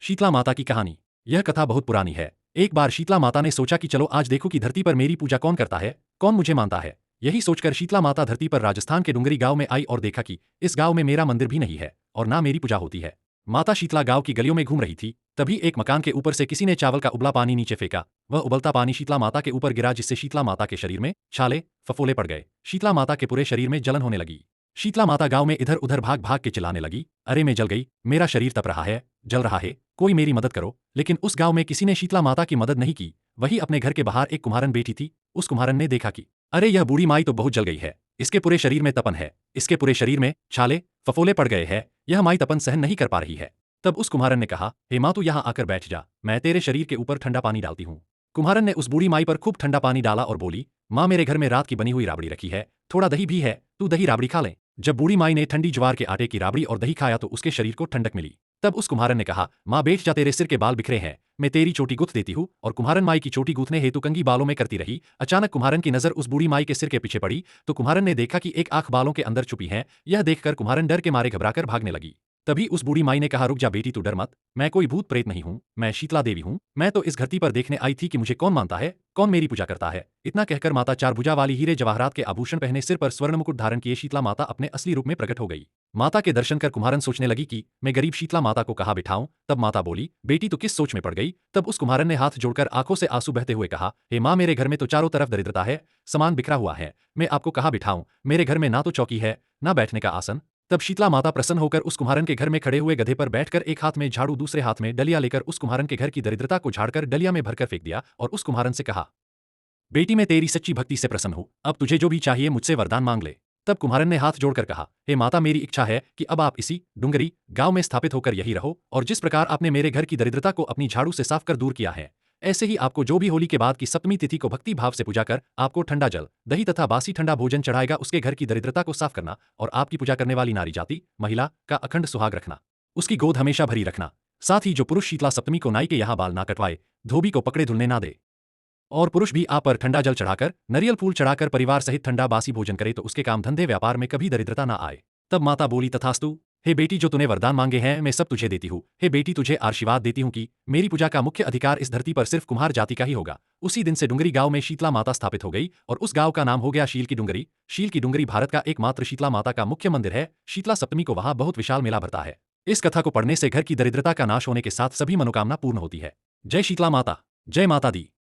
शीतला माता की कहानी। यह कथा बहुत पुरानी है। एक बार शीतला माता ने सोचा कि चलो आज देखो कि धरती पर मेरी पूजा कौन करता है, कौन मुझे मानता है। यही सोचकर शीतला माता धरती पर राजस्थान के डुंगरी गांव में आई और देखा कि इस गांव में मेरा मंदिर भी नहीं है और ना मेरी पूजा होती है। माता शीतला गांव की गलियों में घूम रही थी, तभी एक मकान के ऊपर से किसी ने चावल का उबला पानी नीचे फेंका। वह उबलता पानी शीतला माता के ऊपर गिरा, जिससे शीतला माता के शरीर में छाले फफोले पड़ गए। शीतला माता के पूरे शरीर में जलन होने लगी। शीतला माता गांव में इधर उधर भाग भाग के चिल्लाने लगी, अरे मैं जल गई, मेरा शरीर तप रहा है, जल रहा है, कोई मेरी मदद करो। लेकिन उस गांव में किसी ने शीतला माता की मदद नहीं की। वही अपने घर के बाहर एक कुम्हारन बैठी थी। उस कुम्हारन ने देखा कि अरे यह बूढ़ी माई तो बहुत जल गई है, इसके पूरे शरीर में तपन है, इसके पूरे शरीर में छाले फफोले पड़ गए हैं, यह माई तपन सहन नहीं कर पा रही है। तब उस कुम्हारन ने कहा, हे माँ तू यहाँ आकर बैठ जा, मैं तेरे शरीर के ऊपर ठंडा पानी डालती हूँ। कुम्हारन ने उस बूढ़ी माई पर खूब ठंडा पानी डाला और बोली, माँ मेरे घर में रात की बनी हुई राबड़ी रखी है, थोड़ा दही भी है, तू दही राबड़ी खा ले। जब बूढ़ी माई ने ठंडी ज्वार के आटे की राबड़ी और दही खाया तो उसके शरीर को ठंडक मिली। तब उस कुम्हारन ने कहा, माँ बैठ जा, तेरे सिर के बाल बिखरे हैं, मैं तेरी चोटी गुथ देती हूँ। और कुम्हारन माई की चोटी गूंथने हेतु कंघी बालों में करती रही। अचानक कुम्हारन की नजर उस बूढ़ी माई के सिर के पीछे पड़ी तो कुम्हारन ने देखा कि एक आंख बालों के अंदर छुपी है। यह देखकर कुम्हारन डर के मारे घबराकर भागने लगी। तभी उस बूढ़ी माई ने कहा, रुक जा बेटी, तू डर मत, मैं कोई भूत प्रेत नहीं हूँ, मैं शीतला देवी हूँ। मैं तो इस धरती पर देखने आई थी कि मुझे कौन मानता है, कौन मेरी पूजा करता है। इतना कहकर माता चार भुजा वाली हीरे जवाहरात के आभूषण पहने, सिर पर स्वर्ण मुकुट धारण किए शीतला माता अपने असली रूप में प्रकट हो गई। माता के दर्शन कर कुम्हारन सोचने लगी कि मैं गरीब शीतला माता को कहाँ बिठाऊं। तब माता बोली, बेटी तो किस सोच में पड़ गई। तब उस कुम्हारन ने हाथ जोड़कर आंखों से आंसू बहते हुए कहा, हे माँ मेरे घर में तो चारों तरफ दरिद्रता है, सामान बिखरा हुआ है, मैं आपको कहाँ बिठाऊं, मेरे घर में ना तो चौकी है ना बैठने का आसन। तब शीतला माता प्रसन्न होकर उस कुम्हारन के घर में खड़े हुए गधे पर बैठकर एक हाथ में झाड़ू दूसरे हाथ में डलिया लेकर उस कुम्हारन के घर की दरिद्रता को झाड़कर डलिया में भरकर फेंक दिया और उस कुम्हारन से कहा, बेटी मैं तेरी सच्ची भक्ति से प्रसन्न हूँ, अब तुझे जो भी चाहिए मुझसे वरदान मांग ले। तब कुम्हारन ने हाथ जोड़कर कहा, हे माता मेरी इच्छा है कि अब आप इसी डुंगरी गांव में स्थापित होकर यही रहो, और जिस प्रकार आपने मेरे घर की दरिद्रता को अपनी झाड़ू से साफ कर दूर किया है, ऐसे ही आपको जो भी होली के बाद की सप्तमी तिथि को भक्ति भाव से पूजा कर आपको ठंडा जल दही तथा बासी ठंडा भोजन चढ़ाएगा, उसके घर की दरिद्रता को साफ करना और आपकी पूजा करने वाली नारी जाति महिला का अखंड सुहाग रखना, उसकी गोद हमेशा भरी रखना। साथ ही जो पुरुष शीतला सप्तमी को नाई के यहाँ बाल ना कटवाए, धोबी को पकड़े धुलने ना दे, और पुरुष भी आप पर ठंडा जल चढ़ाकर नरियल फूल चढ़ाकर परिवार सहित ठंडा बासी भोजन करे तो उसके काम धंधे व्यापार में कभी दरिद्रता ना आए। तब माता बोली, तथास्तु, हे बेटी जो तूने वरदान मांगे हैं मैं सब तुझे देती हूँ। हे बेटी तुझे आशीर्वाद देती हूँ कि मेरी पूजा का मुख्य अधिकार इस धरती पर सिर्फ कुम्हार जाति का ही होगा। उसी दिन से डुंगरी गांव में शीतला माता स्थापित हो गई और उस गांव का नाम हो गया शील की डुंगरी। शील की डुंगरी भारत का एकमात्र शीतला माता का मुख्य मंदिर है। शीतला सप्तमी को वहां बहुत विशाल मेला भरता है। इस कथा को पढ़ने से घर की दरिद्रता का नाश होने के साथ सभी मनोकामना पूर्ण होती है। जय शीतला माता, जय माता दी।